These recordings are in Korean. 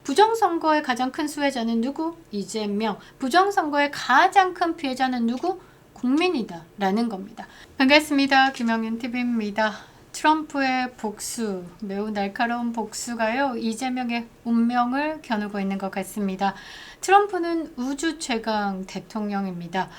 부정선거의 가장 큰 수혜자는 누구? 이재명. 부정선거의 가장 큰 피해자는 누구? 국민이다 라는 겁니다. 반갑습니다. 김영윤TV입니다. 트럼프의 복수, 매우 날카로운 복수가요, 이재명의 운명을 겨누고 있는 것 같습니다. 트럼프는 우주 최강 대통령입니다.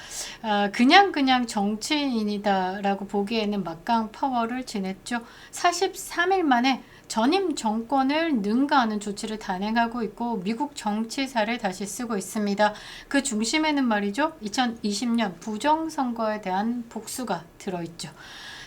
그냥 정치인이다 라고 보기에는 막강 파워를 지녔죠. 43일 만에 전임 정권을 능가하는 조치를 단행하고 있고 미국 정치사를 다시 쓰고 있습니다. 그 중심에는 말이죠, 2020년 부정선거에 대한 복수가 들어있죠.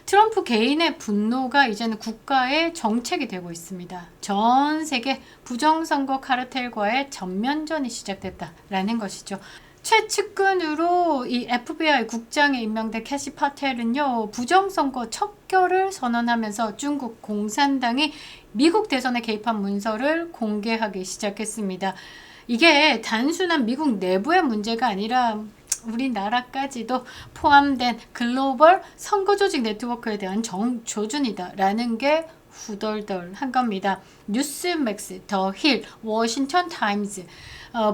트럼프 개인의 분노가 이제는 국가의 정책이 되고 있습니다. 전 세계 부정선거 카르텔과의 전면전이 시작됐다라는 것이죠. 최측근으로 이 FBI 국장에 임명된 캐시 파텔은요, 부정선거 척결을 선언하면서 중국 공산당이 미국 대선에 개입한 문서를 공개하기 시작했습니다. 이게 단순한 미국 내부의 문제가 아니라 우리나라까지도 포함된 글로벌 선거조직 네트워크에 대한 정조준이다 라는 게 후덜덜한 겁니다. 뉴스맥스, 더 힐, 워싱턴 타임즈,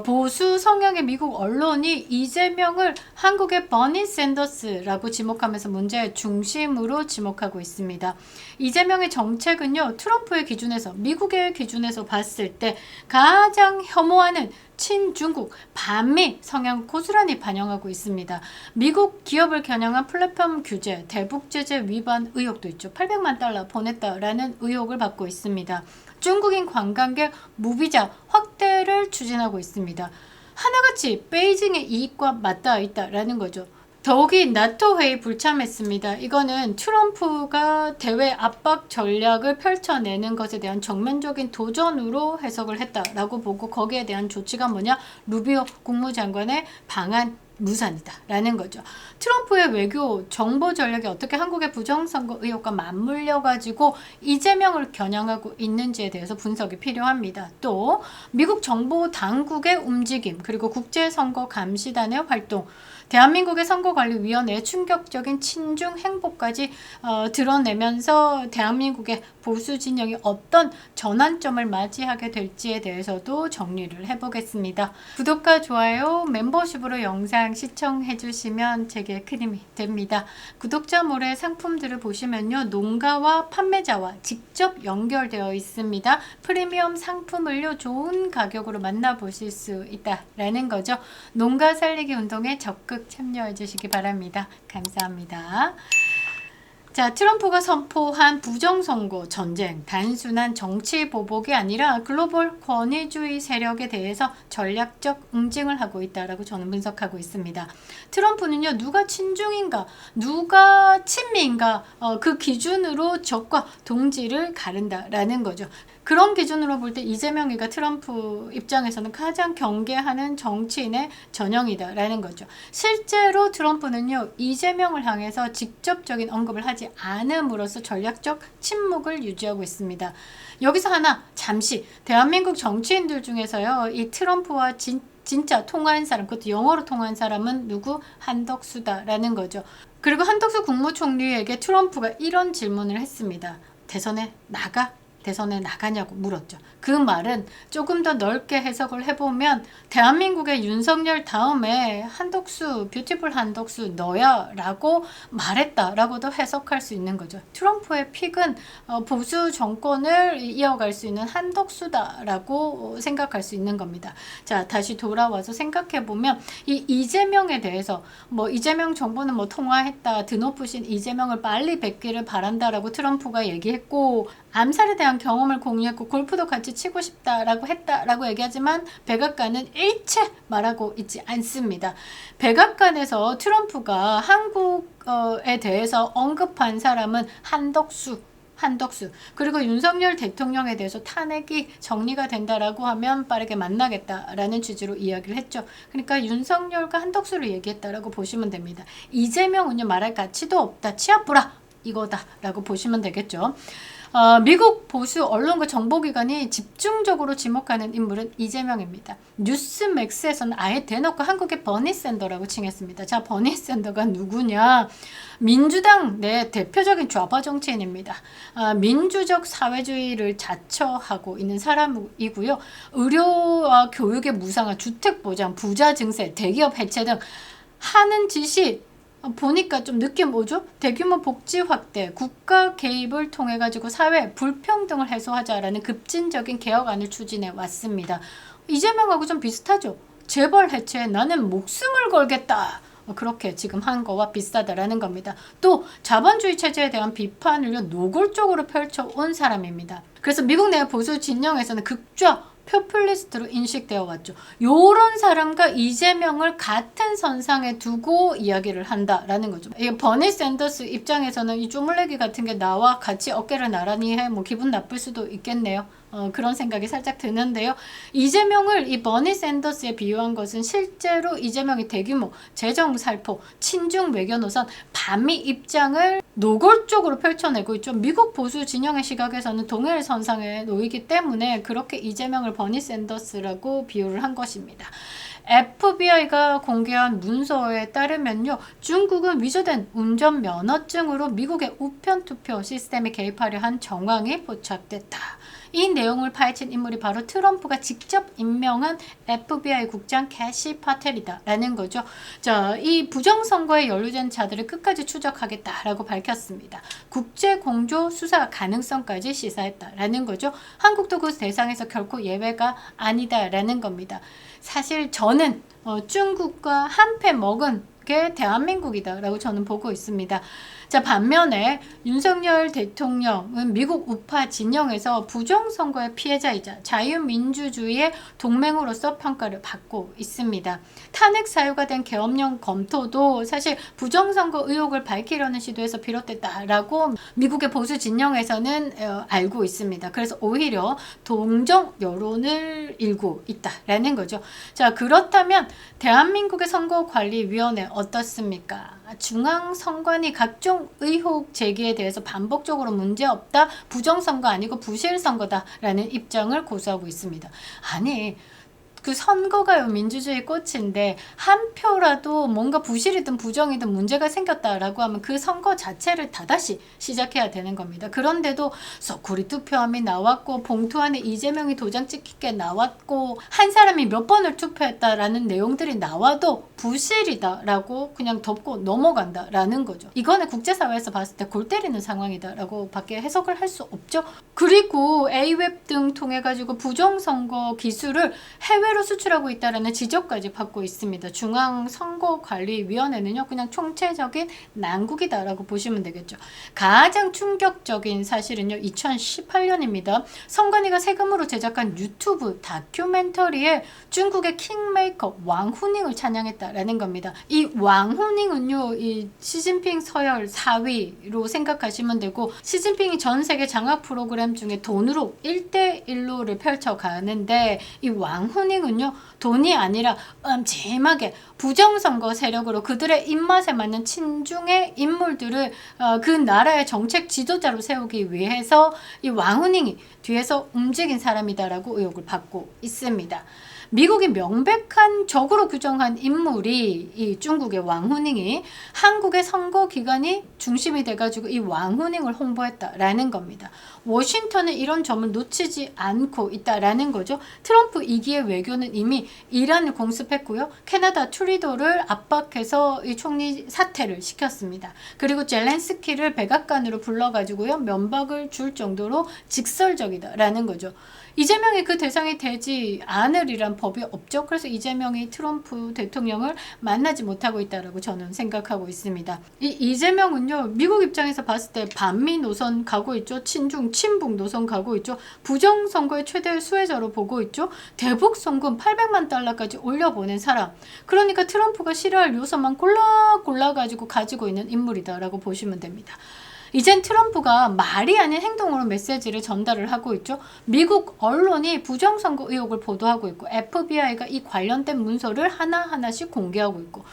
보수 성향의 미국 언론이 이재명을 한국의 버니 샌더스라고 지목하면서 문제의 중심으로 지목하고 있습니다. 이재명의 정책은요, 트럼프의 기준에서, 미국의 기준에서 봤을 때 가장 혐오하는 친중국, 반미 성향 고스란히 반영하고 있습니다. 미국 기업을 겨냥한 플랫폼 규제, 대북 제재 위반 의혹도 있죠. 800만 달러 보냈다라는 의혹을 받고 있습니다. 중국인 관광객 무비자 확대를 추진하고 있습니다. 하나같이 베이징의 이익과 맞닿아 있다라는 거죠. 더욱이 나토 회의 불참했습니다. 이거는 트럼프가 대외 압박 전략을 펼쳐내는 것에 대한 정면적인 도전으로 해석을 했다라고 보고, 거기에 대한 조치가 뭐냐? 루비오 국무장관의 방한 무산이다 라는 거죠. 트럼프의 외교 정보 전략이 어떻게 한국의 부정선거 의혹과 맞물려 가지고 이재명을 겨냥하고 있는지에 대해서 분석이 필요합니다. 또 미국 정보 당국의 움직임, 그리고 국제선거감시단의 활동, 대한민국의 선거관리위원회의 충격적인 친중 행보까지 드러내면서 대한민국의 보수 진영이 어떤 전환점을 맞이하게 될지에 대해서도 정리를 해보겠습니다. 구독과 좋아요, 멤버십으로 영상 시청해 주시면 제게 큰 힘이 됩니다. 구독자 몰에 상품들을 보시면요, 농가와 판매자와 직접 연결되어 있습니다. 프리미엄 상품을요, 좋은 가격으로 만나보실 수 있다라는 거죠. 농가 살리기 운동에 적극 참여해 주시기 바랍니다. 감사합니다. 자, 트럼프가 선포한 부정선거 전쟁, 단순한 정치 보복이 아니라 글로벌 권위주의 세력에 대해서 전략적 응징을 하고 있다라고 저는 분석하고 있습니다. 트럼프는요, 누가 친중인가, 누가 친미인가, 그 기준으로 적과 동지를 가른다라는 거죠. 그런 기준으로 볼 때 이재명이가 트럼프 입장에서는 가장 경계하는 정치인의 전형이다라는 거죠. 실제로 트럼프는요, 이재명을 향해서 직접적인 언급을 하지 않음으로써 전략적 침묵을 유지하고 있습니다. 여기서 하나 잠시, 대한민국 정치인들 중에서요, 이 트럼프와 진짜 통화한 사람, 그것도 영어로 통화한 사람은 누구? 한덕수다라는 거죠. 그리고 한덕수 국무총리에게 트럼프가 이런 질문을 했습니다. 대선에 나가냐고 물었죠. 그 말은 조금 더 넓게 해석을 해보면, 대한민국의 윤석열 다음에 한덕수, 뷰티풀 한덕수 너야 라고 말했다라고도 해석할 수 있는 거죠. 트럼프의 픽은 보수 정권을 이어갈 수 있는 한덕수다라고 생각할 수 있는 겁니다. 자, 다시 돌아와서 생각해보면 이 이재명에 대해서 이재명 정부는 통화했다, 드높으신 이재명을 빨리 뵙기를 바란다라고 트럼프가 얘기했고, 암살에 대한 경험을 공유했고, 골프도 같이 치고 싶다라고 했다라고 얘기하지만 백악관은 일체 말하고 있지 않습니다. 백악관에서 트럼프가 한국에 대해서 언급한 사람은 한덕수, 그리고 윤석열 대통령에 대해서 탄핵이 정리가 된다라고 하면 빠르게 만나겠다라는 취지로 이야기를 했죠. 그러니까 윤석열과 한덕수를 얘기했다라고 보시면 됩니다. 이재명은요, 말할 가치도 없다, 치아뿌라 이거다라고 보시면 되겠죠. 미국 보수 언론과 정보기관이 집중적으로 지목하는 인물은 이재명입니다. 뉴스맥스에서는 아예 대놓고 한국의 버니 샌더라고 칭했습니다. 자, 버니 샌더가 누구냐? 민주당 내 대표적인 좌파 정치인입니다. 민주적 사회주의를 자처하고 있는 사람이고요. 의료와 교육의 무상화, 주택보장, 부자 증세, 대기업 해체 등 하는 짓이 보니까 좀 느낌 오죠? 대규모 복지 확대, 국가 개입을 통해 가지고 사회 불평등을 해소하자라는 급진적인 개혁안을 추진해 왔습니다. 이재명하고 좀 비슷하죠? 재벌 해체에 나는 목숨을 걸겠다. 그렇게 지금 한 거와 비슷하다라는 겁니다. 또 자본주의 체제에 대한 비판을 노골적으로 펼쳐온 사람입니다. 그래서 미국 내 보수 진영에서는 극좌 포퓰리스트로 인식되어 왔죠. 요런 사람과 이재명을 같은 선상에 두고 이야기를 한다라는 거죠. 이 버니 샌더스 입장에서는 이 쪼물레기 같은 게 나와 같이 어깨를 나란히 해 기분 나쁠 수도 있겠네요. 그런 생각이 살짝 드는데요. 이재명을 이 버니 샌더스에 비유한 것은 실제로 이재명이 대규모 재정 살포, 친중 외교 노선, 반미 입장을 노골적으로 펼쳐내고 있죠. 미국 보수 진영의 시각에서는 동일 선상에 놓이기 때문에 그렇게 이재명을 버니 샌더스라고 비유를 한 것입니다. FBI가 공개한 문서에 따르면요, 중국은 위조된 운전면허증으로 미국의 우편투표 시스템에 개입하려 한 정황이 포착됐다. 이 내용을 파헤친 인물이 바로 트럼프가 직접 임명한 FBI 국장 캐시 파텔이다 라는 거죠. 자, 이 부정선거에 연루된 자들을 끝까지 추적하겠다라고 밝혔습니다. 국제공조 수사 가능성까지 시사했다라는 거죠. 한국도 그 대상에서 결코 예외가 아니다라는 겁니다. 사실 저는 중국과 한패 먹은 게 대한민국이다라고 저는 보고 있습니다. 자, 반면에 윤석열 대통령은 미국 우파 진영에서 부정선거의 피해자이자 자유민주주의의 동맹으로서 평가를 받고 있습니다. 탄핵 사유가 된 계엄령 검토도 사실 부정선거 의혹을 밝히려는 시도에서 비롯됐다라고 미국의 보수 진영에서는 알고 있습니다. 그래서 오히려 동정 여론을 일고 있다라는 거죠. 자, 그렇다면 대한민국의 선거관리위원회 어떻습니까? 중앙선관위 각종 의혹 제기에 대해서 반복적으로 문제없다, 부정선거 아니고 부실선거다라는 입장을 고수하고 있습니다. 아니, 그 선거가요 민주주의 꽃인데 한 표라도 뭔가 부실이든 부정이든 문제가 생겼다라고 하면 그 선거 자체를 다다시 시작해야 되는 겁니다. 그런데도 소쿠리 투표함이 나왔고 봉투 안에 이재명이 도장 찍히게 나왔고 한 사람이 몇 번을 투표했다라는 내용들이 나와도 부실이다라고 그냥 덮고 넘어간다라는 거죠. 이거는 국제사회에서 봤을 때 골 때리는 상황이다라고 밖에 해석을 할 수 없죠. 그리고 A웹 등 통해 가지고 부정선거 기술을 해외로 수출하고 있다는 지적까지 받고 있습니다. 중앙선거관리위원회는요, 그냥 총체적인 난국이다라고 보시면 되겠죠. 가장 충격적인 사실은요, 2018년입니다. 선관위가 세금으로 제작한 유튜브 다큐멘터리에 중국의 킹메이커 왕후닝을 찬양했다라는 겁니다. 이 왕후닝은요, 이 시진핑 서열 4위로 생각하시면 되고, 시진핑이 전 세계 장학 프로그램 중에 돈으로 1대1로를 펼쳐가는데, 이 왕후닝은요, 돈이 아니라 음침하게 부정선거 세력으로 그들의 입맛에 맞는 친중의 인물들을 그 나라의 정책 지도자로 세우기 위해서 이 왕후닝이 뒤에서 움직인 사람이다라고 의혹을 받고 있습니다. 미국이 명백한 적으로 규정한 인물이 이 중국의 왕후닝이 한국의 선거 기간이 중심이 돼가지고 이 왕후닝을 홍보했다라는 겁니다. 워싱턴은 이런 점을 놓치지 않고 있다라는 거죠. 트럼프 2기의 외교는 이미 이란을 공습했고요. 캐나다 트루도를 압박해서 이 총리 사퇴를 시켰습니다. 그리고 젤렌스키를 백악관으로 불러가지고요, 면박을 줄 정도로 직설적이다라는 거죠. 이재명이 그 대상이 되지 않으리란 법이 없죠. 그래서 이재명이 트럼프 대통령을 만나지 못하고 있다라고 저는 생각하고 있습니다. 이 이재명은요, 미국 입장에서 봤을 때 반미 노선 가고 있죠. 친중, 친북 노선 가고 있죠. 부정선거의 최대 수혜자로 보고 있죠. 대북 송금 800만 달러까지 올려보낸 사람. 그러니까 트럼프가 싫어할 요소만 골라가지고 가지고 있는 인물이다라고 보시면 됩니다. 이젠 트럼프가 말이 아닌 행동으로 메시지를 전달을 하고 있죠. 미국 언론이 부정선거 의혹을 보도하고 있고 FBI가 이 관련된 문서를 하나하나씩 공개하고 있고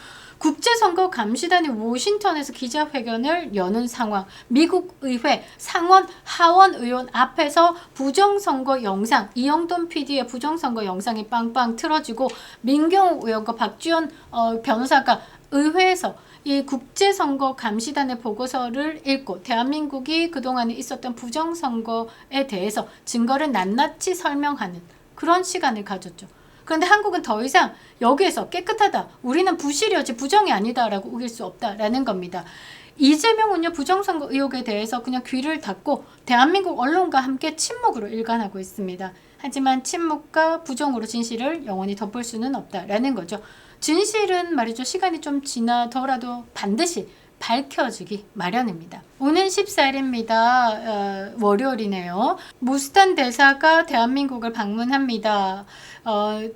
국제선거감시단이 워싱턴에서 기자회견을 여는 상황. 미국 의회 상원 하원 의원 앞에서 부정선거 영상, 이영돈 PD의 부정선거 영상이 빵빵 틀어지고 민경욱 의원과 박지원 변호사가 의회에서 이 국제선거감시단의 보고서를 읽고 대한민국이 그동안에 있었던 부정선거에 대해서 증거를 낱낱이 설명하는 그런 시간을 가졌죠. 그런데 한국은 더 이상 여기에서 깨끗하다, 우리는 부실이었지 부정이 아니다 라고 우길 수 없다라는 겁니다. 이재명은요, 부정선거 의혹에 대해서 그냥 귀를 닫고 대한민국 언론과 함께 침묵으로 일관하고 있습니다. 하지만 침묵과 부정으로 진실을 영원히 덮을 수는 없다라는 거죠. 진실은 말이죠, 시간이 좀 지나더라도 반드시 밝혀지기 마련입니다. 오는 14일입니다. 월요일이네요. 무스탄 대사가 대한민국을 방문합니다.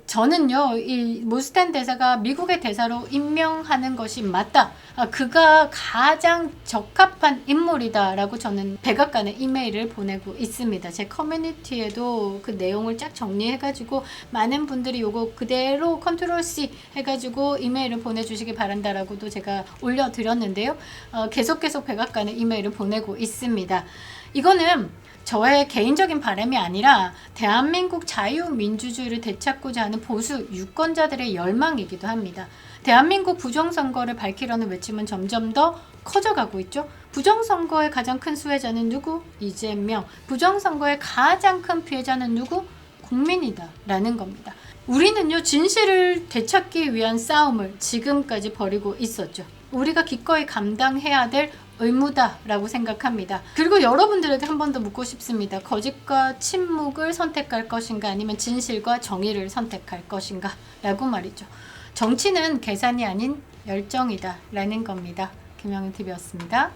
저는요, 이 무스탄 대사가 미국의 대사로 임명하는 것이 맞다. 그가 가장 적합한 인물이다라고 저는 백악관에 이메일을 보내고 있습니다. 제 커뮤니티에도 그 내용을 쫙 정리해가지고 많은 분들이 요거 그대로 컨트롤 C 해가지고 이메일을 보내주시기 바란다라고도 제가 올려드렸는데요. 계속 백악관에 이메일을 보내고 있습니다. 이거는 저의 개인적인 바람이 아니라 대한민국 자유민주주의를 되찾고자 하는 보수 유권자들의 열망이기도 합니다. 대한민국 부정선거를 밝히려는 외침은 점점 더 커져가고 있죠. 부정선거의 가장 큰 수혜자는 누구? 이재명. 부정선거의 가장 큰 피해자는 누구? 국민이다 라는 겁니다. 우리는요, 진실을 되찾기 위한 싸움을 지금까지 벌이고 있었죠. 우리가 기꺼이 감당해야 될 의무다라고 생각합니다. 그리고 여러분들에게 한 번 더 묻고 싶습니다. 거짓과 침묵을 선택할 것인가, 아니면 진실과 정의를 선택할 것인가 라고 말이죠. 정치는 계산이 아닌 열정이다 라는 겁니다. 김영윤TV였습니다.